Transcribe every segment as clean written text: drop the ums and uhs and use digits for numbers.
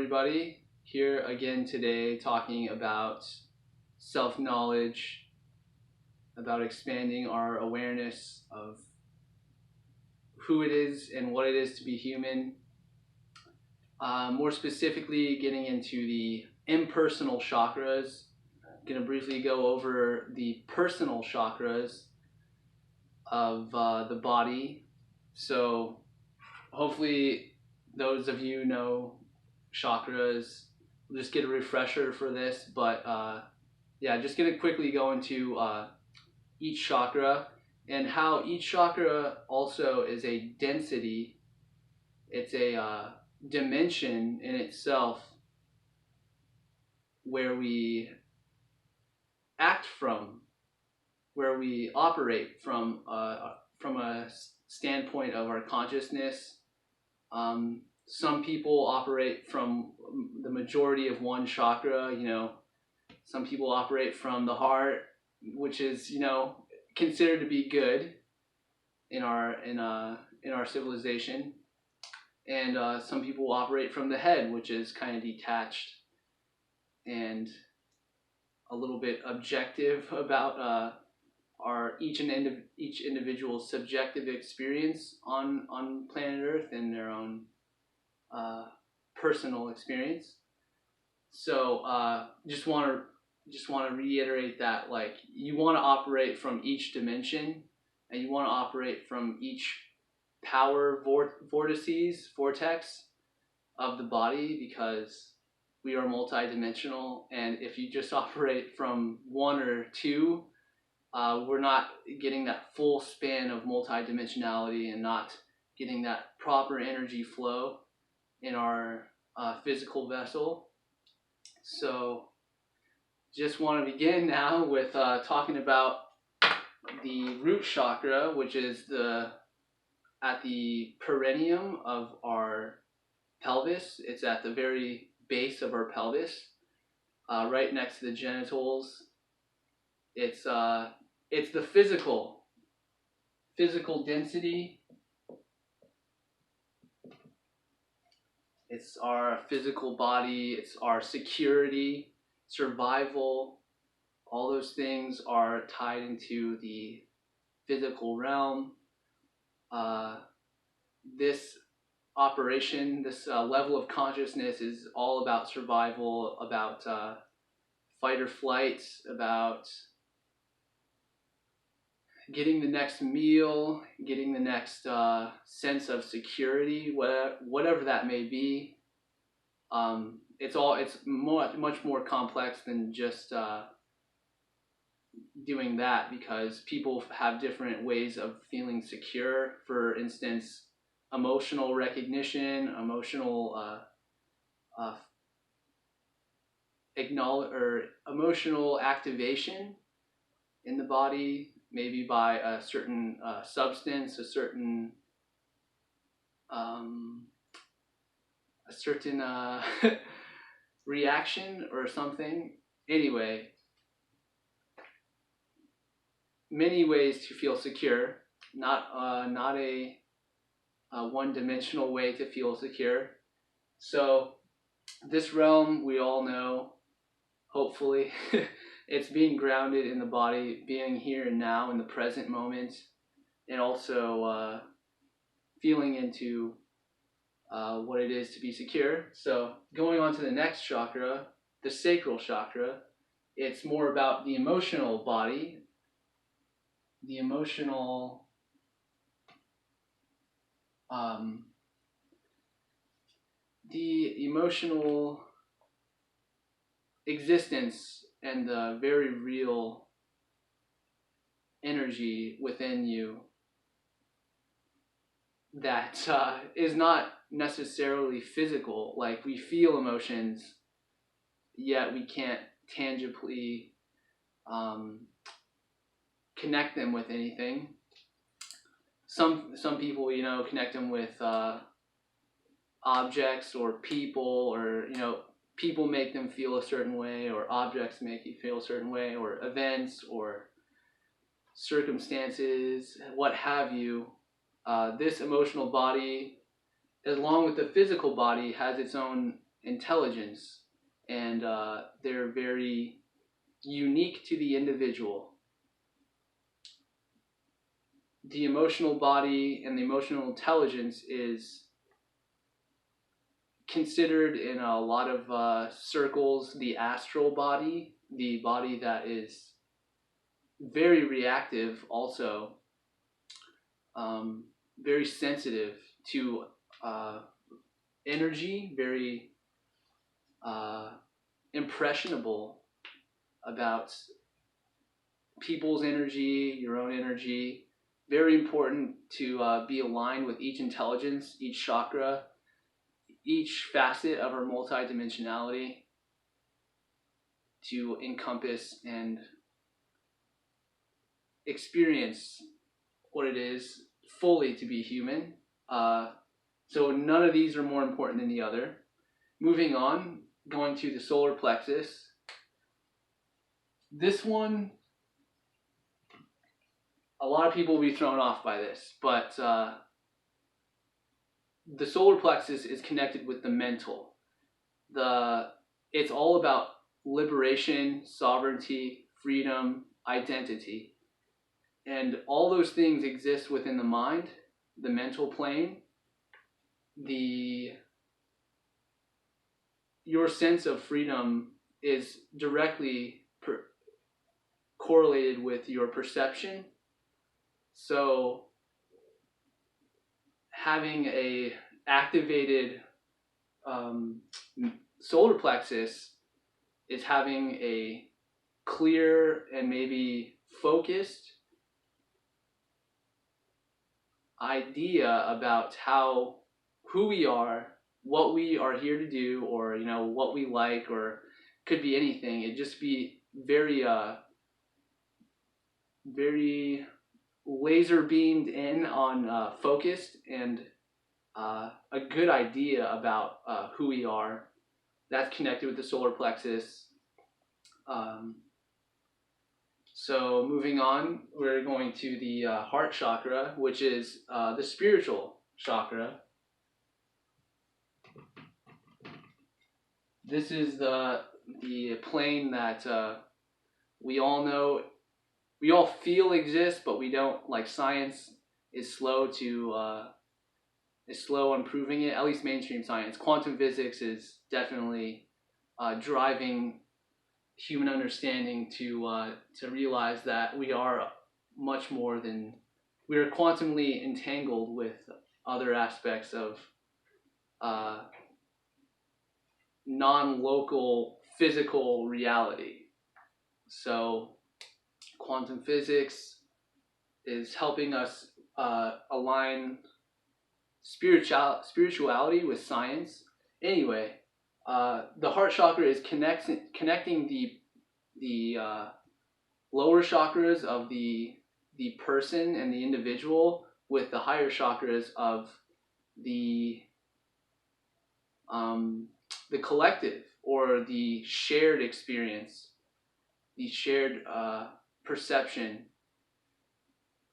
everybody. Here again today talking about self-knowledge, about expanding our awareness of who it is and what it is to be human. More specifically, getting into the impersonal chakras. I'm going to briefly go over the personal chakras of the body. So hopefully those of you know chakras. We'll just get a refresher for this, but yeah, just gonna quickly go into each chakra and how each chakra also is a density. It's a dimension in itself where we act from, where we operate from a standpoint of our consciousness. Some people operate from the majority of one chakra, some people operate from the heart, which is, considered to be good in our civilization. And some people operate from the head, which is kind of detached and a little bit objective about each individual's subjective experience on planet Earth and their own personal experience. So just want to reiterate that, like, you want to operate from each dimension, and you want to operate from each power vortex of the body, because we are multidimensional, and if you just operate from one or two, we're not getting that full span of multidimensionality and not getting that proper energy flow in our physical vessel. So just want to begin now with talking about the root chakra, which is at the perineum of our pelvis. It's at the very base of our pelvis, right next to the genitals. It's the physical density. It's our physical body, it's our security, survival. All those things are tied into the physical realm. This operation, this level of consciousness is all about survival, about fight or flight, about getting the next meal, getting the next sense of security, whatever that may be. It's much more complex than just doing that, because people have different ways of feeling secure. For instance, emotional recognition, emotional activation in the body, maybe by a certain substance, a certain reaction or something. Anyway, many ways to feel secure, not a one-dimensional way to feel secure. So this realm, we all know, hopefully, it's being grounded in the body, being here and now in the present moment, and also feeling into what it is to be secure. So going on to the next chakra, the sacral chakra, it's more about the emotional body, the emotional existence and the very real energy within you that is not necessarily physical. Like, we feel emotions, yet we can't tangibly connect them with anything. Some people, connect them with objects or people, or people make them feel a certain way, or objects make you feel a certain way, or events or circumstances, what have you. This emotional body, along with the physical body, has its own intelligence, and they're very unique to the individual. The emotional body and the emotional intelligence is considered in a lot of circles the astral body, the body that is very reactive, also very sensitive to energy, very impressionable about people's energy, your own energy. Very important to be aligned with each intelligence, each chakra, each facet of our multidimensionality to encompass and experience what it is fully to be human. So none of these are more important than the other. Moving on, going to the solar plexus. This one, a lot of people will be thrown off by this, but the solar plexus is connected with the mental. It's all about liberation, sovereignty, freedom, identity. And all those things exist within the mind, the mental plane. Your sense of freedom is directly correlated with your perception. So having a activated solar plexus is having a clear and maybe focused idea about who we are, what we are here to do, or what we like, or could be anything. It'd just be very very laser beamed in on focused and a good idea about who we are. That's connected with the solar plexus. So moving on, we're going to the heart chakra, which is the spiritual chakra. This is the plane that we all know, we all feel exists, but we don't. Like, science is slow on proving it. At least mainstream science. Quantum physics is definitely driving human understanding to realize that we are much more than, we are quantumly entangled with other aspects of non-local physical reality. So quantum physics is helping us align spirituality with science. Anyway, the heart chakra is connecting the lower chakras of the person and the individual with the higher chakras of the collective, or the shared experience, the shared perception.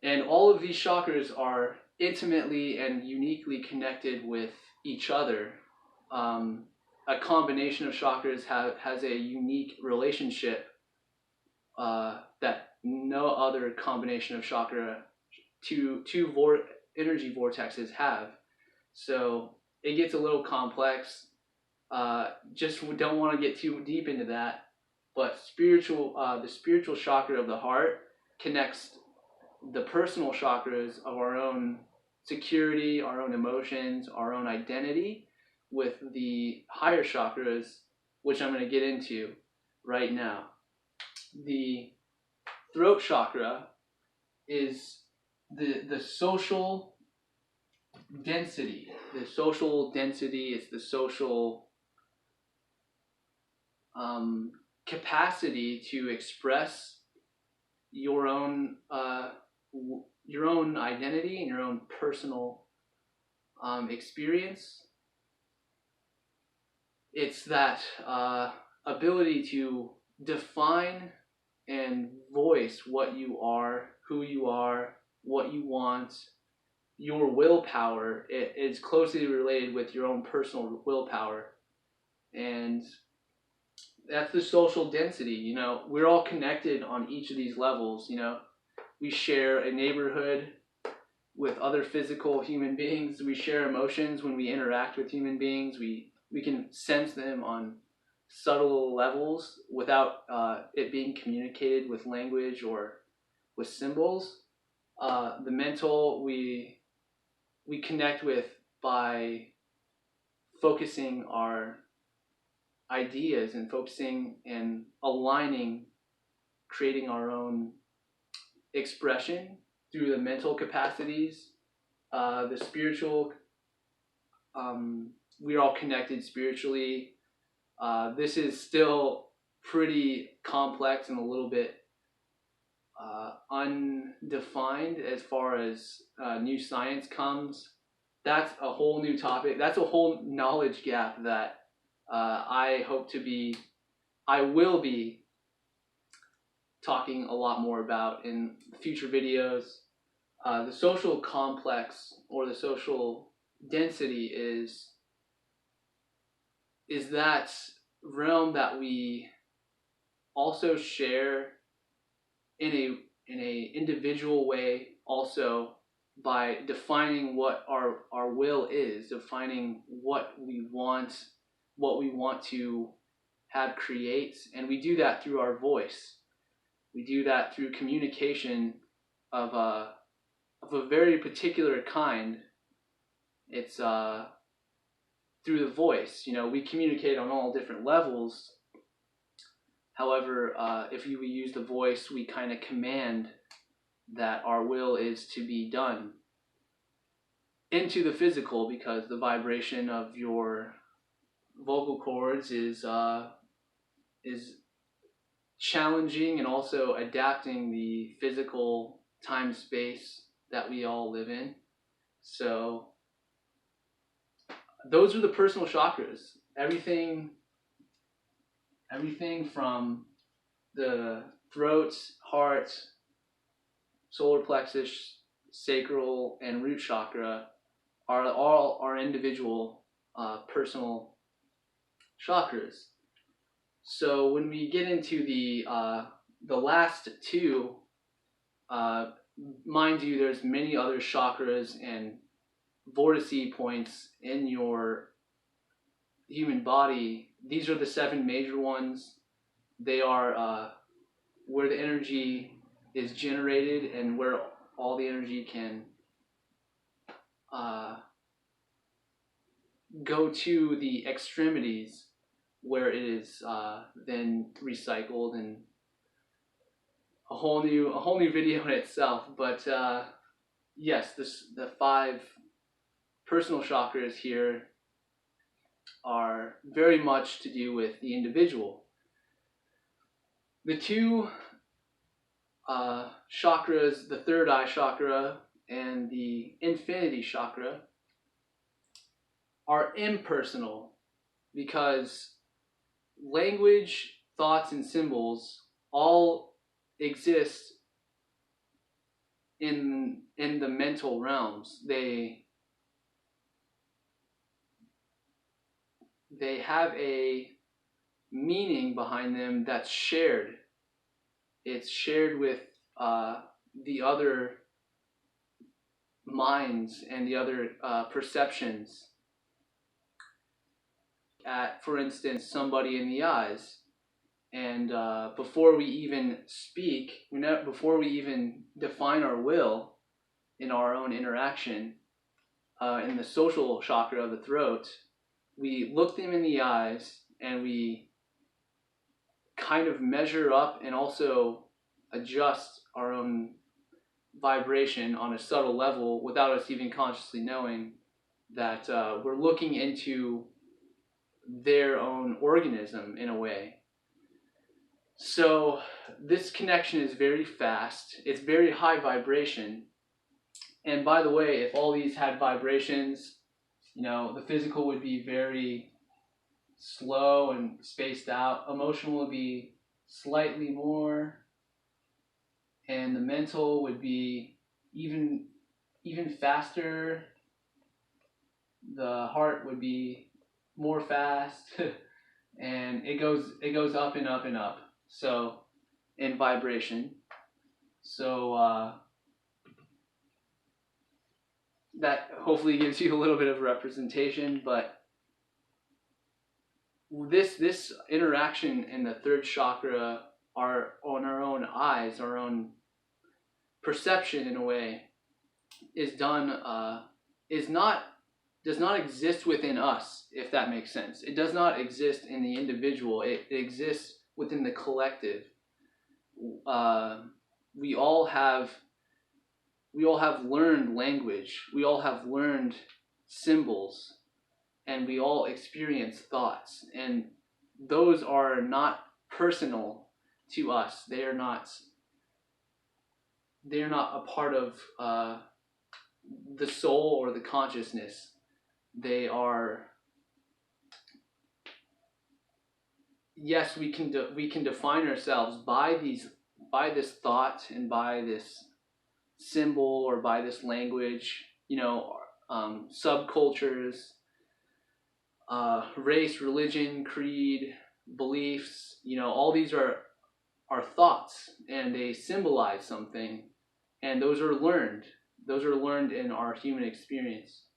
And all of these chakras are intimately and uniquely connected with each other. A combination of chakras has a unique relationship that no other combination of chakra, two energy vortexes have. So it gets a little complex. Just don't want to get too deep into that. But the spiritual chakra of the heart connects the personal chakras of our own security, our own emotions, our own identity, with the higher chakras, which I'm going to get into right now. The throat chakra is the social density. The social density is the social capacity to express your own identity and your own personal experience. It's that ability to define and voice what you are, who you are, what you want. Your willpower is closely related with your own personal willpower. And that's the social density. You know, we're all connected on each of these levels. You know, we share a neighborhood with other physical human beings. We share emotions when we interact with human beings. We can sense them on subtle levels without it being communicated with language or with symbols. The mental we connect with by focusing our ideas and focusing and aligning, creating our own expression through the mental capacities. The spiritual, we're all connected spiritually. This is still pretty complex and a little bit undefined as far as new science comes. That's a whole new topic. That's a whole knowledge gap that I will be talking a lot more about in future videos. The social complex or the social density is that realm that we also share in a individual way, also by defining what our will is, defining what we want to have create, and we do that through our voice. We do that through communication of a very particular kind. It's through the voice. You know, we communicate on all different levels. However, if we use the voice, we kind of command that our will is to be done into the physical, because the vibration of your vocal cords is challenging and also adapting the physical time space that we all live in. So those are the personal chakras. Everything from the throat, heart, solar plexus, sacral, and root chakra are all our individual personal chakras. So when we get into the last two, mind you, there's many other chakras and vortice points in your human body. These are the 7 major ones. They are where the energy is generated and where all the energy can go to the extremities, where it is then recycled, and a whole new video in itself. But yes, the 5 personal chakras here are very much to do with the individual. The 2 chakras, the third eye chakra and the infinity chakra, are impersonal, because language, thoughts, and symbols all exist in the mental realms. They have a meaning behind them that's shared. It's shared with the other minds and the other perceptions. At, for instance, somebody in the eyes, and before we even speak, before we even define our will in our own interaction, in the social chakra of the throat, we look them in the eyes and we kind of measure up and also adjust our own vibration on a subtle level without us even consciously knowing that we're looking into their own organism in a way. So this connection is very fast. It's very high vibration. And by the way, if all these had vibrations, you know, the physical would be very slow and spaced out. Emotional would be slightly more, and the mental would be even faster. The heart would be more fast. and it goes up and up and up. So in vibration. So that hopefully gives you a little bit of representation, but this interaction in the third chakra, our on our own eyes, our own perception in a way, is done does not exist within us, if that makes sense. It does not exist in the individual. It exists within the collective. We all have learned language. We all have learned symbols, and we all experience thoughts. And those are not personal to us. They are not a part of the soul or the consciousness. They are, yes, we can define ourselves by this thought and by this symbol or by this language, subcultures, race, religion, creed, beliefs, all these are thoughts, and they symbolize something, and those are learned in our human experience.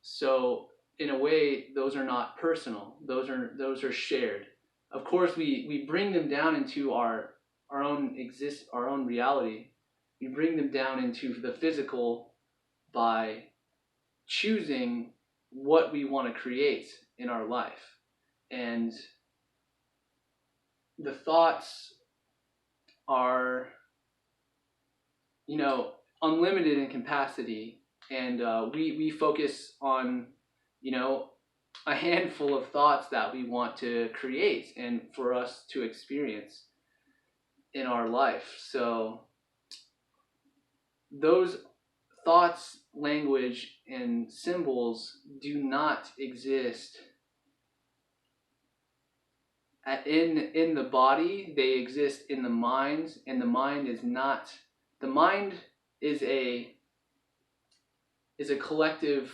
So in a way, those are not personal. Those are shared. Of course, we bring them down into our own reality. We bring them down into the physical by choosing what we want to create in our life. And the thoughts are, unlimited in capacity, and we focus on, a handful of thoughts that we want to create and for us to experience in our life. So those thoughts, language, and symbols do not exist in the body. They exist in the mind, and the mind is not. The mind is a collective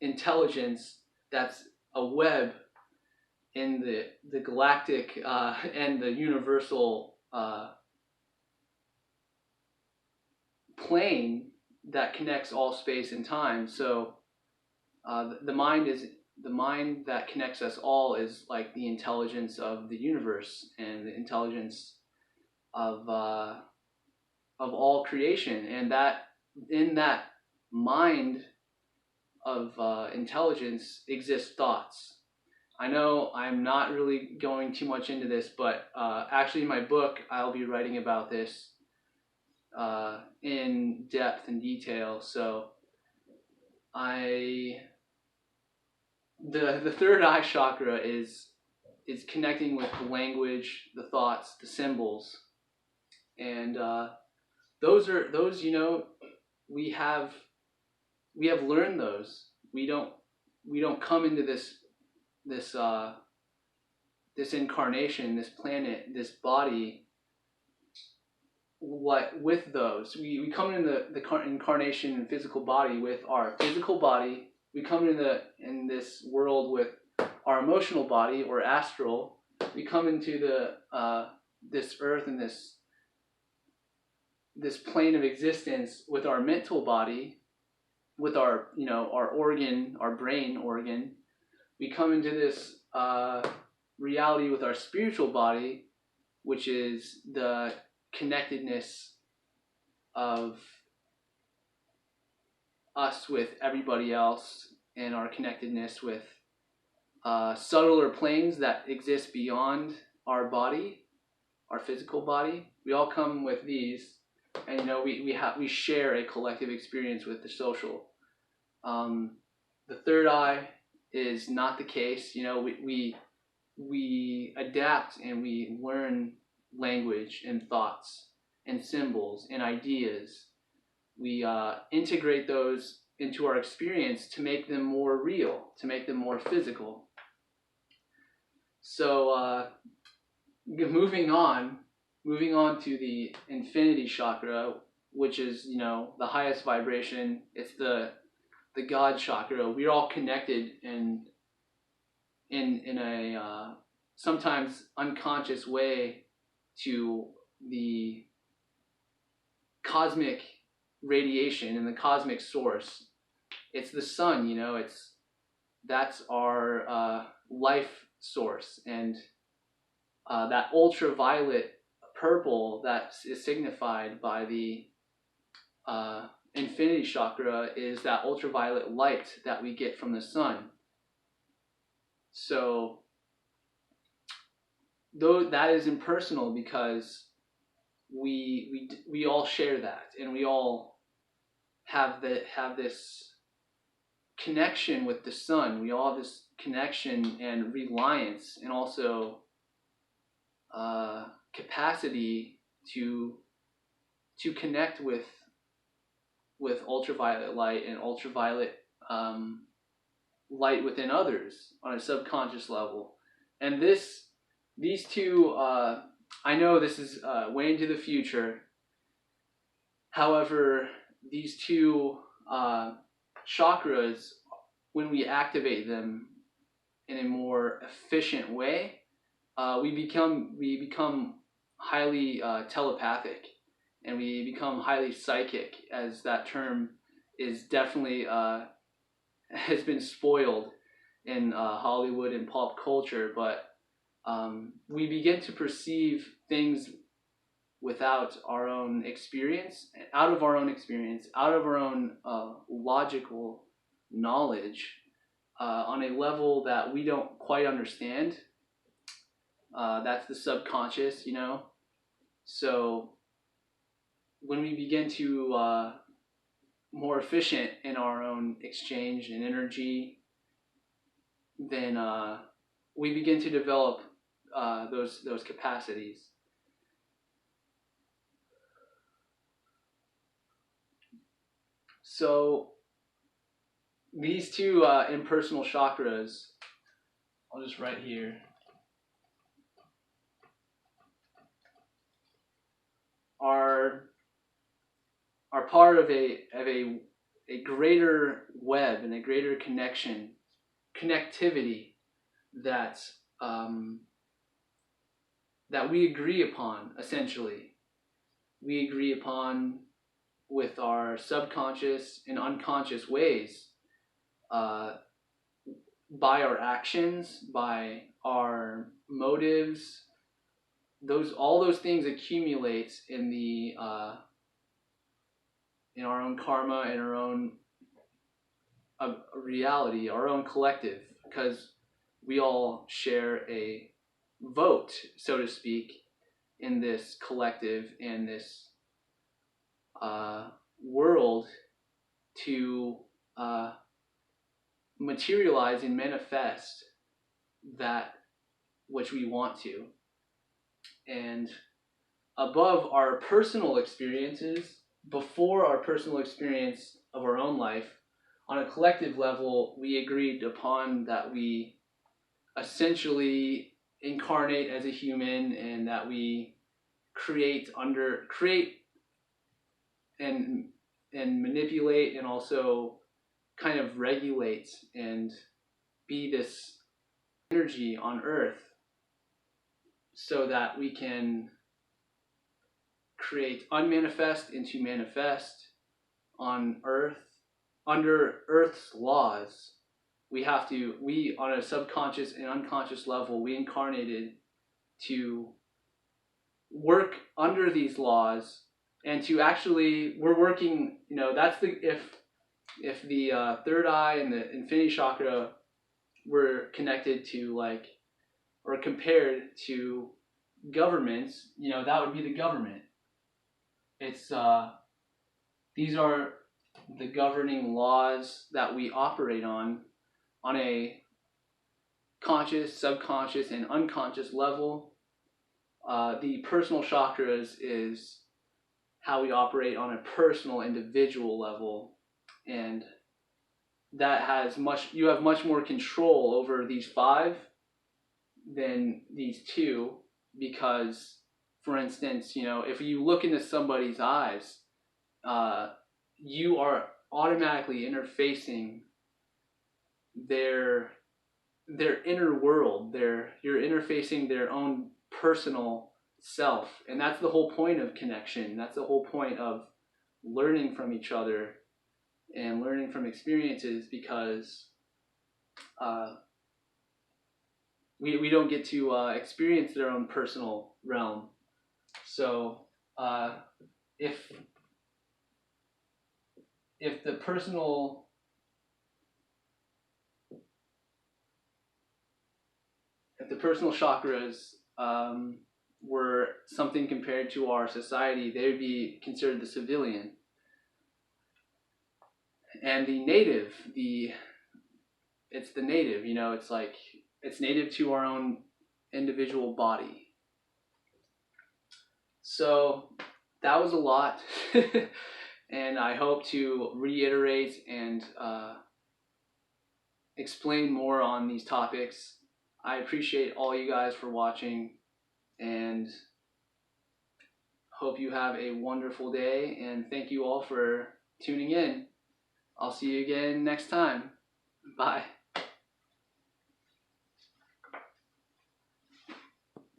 intelligence that's a web in the galactic and the universal plane that connects all space and time. So the mind that connects us all is like the intelligence of the universe and the intelligence of all creation, and that in that mind of intelligence exist thoughts. I know I'm not really going too much into this, but actually in my book I'll be writing about this in depth and detail. So the third eye chakra is connecting with the language, the thoughts, the symbols, and those we have learned those. We don't come into this incarnation, this planet, this body, with those. We come in the incarnation and physical body with our physical body. We come in this world with our emotional body, or astral. We come into this earth and this plane of existence with our mental body, with our organ, our brain organ. We come into this reality with our spiritual body, which is the connectedness of us with everybody else, and our connectedness with subtler planes that exist beyond our body, our physical body. We all come with these, and we share a collective experience with the social. The third eye is not the case. We adapt and we learn language and thoughts and symbols and ideas. We integrate those into our experience to make them more real, to make them more physical. So moving on to the infinity chakra, which is the highest vibration. It's the God chakra. We're all connected in a sometimes unconscious way to the cosmic radiation and the cosmic source. It's the sun, you know. That's our life source, and that ultraviolet purple that is signified by the infinity chakra is that ultraviolet light that we get from the sun. So though that is impersonal, because we all share that, and we all have this connection with the sun. We all have this connection and reliance, and also capacity to connect with ultraviolet light and ultraviolet light within others on a subconscious level. And these two, I know this is way into the future. However, these two chakras, when we activate them in a more efficient way, we become highly telepathic, and we become highly psychic, as that term is definitely has been spoiled in Hollywood and pop culture. But we begin to perceive things without our own experience, out of our own experience, out of our own logical knowledge, on a level that we don't quite understand. That's the subconscious, you know. So when we begin to more efficient in our own exchange and energy, then we begin to develop those capacities. So these two impersonal chakras, I'll just write here, are part of a greater web and a greater connectivity that that we agree upon. Essentially, we agree upon with our subconscious and unconscious ways, by our actions, by our motives. All those things accumulate in the in our own karma, in our own reality, our own collective, because we all share a vote, so to speak, in this collective and this world to materialize and manifest that which we want to. And above our personal experiences, before our personal experience of our own life, on a collective level, we agreed upon that we essentially incarnate as a human, and that we create and manipulate, and also kind of regulate and be this energy on Earth, so that we can create unmanifest into manifest on Earth. Under Earth's laws, we on a subconscious and unconscious level, we incarnated to work under these laws, and to actually, we're working, you know, that's if the third eye and the infinity chakra were connected to, like, or compared to governments, you know, that would be the government. It's these are the governing laws that we operate on a conscious, subconscious, and unconscious level. The personal chakras is how we operate on a personal, individual level, and that has you have much more control over these 5 than these 2, because, for instance, you know, if you look into somebody's eyes, you are automatically interfacing their their inner world. You're interfacing their own personal self, and that's the whole point of connection. That's the whole point of learning from each other and learning from experiences, because we don't get to experience their own personal realm. So if the personal chakras were something compared to our society, they would be considered the civilian. And the native, it's the native, it's like, it's native to our own individual body. So that was a lot. And I hope to reiterate and explain more on these topics. I appreciate all you guys for watching, and hope you have a wonderful day, and thank you all for tuning in. I'll see you again next time. Bye.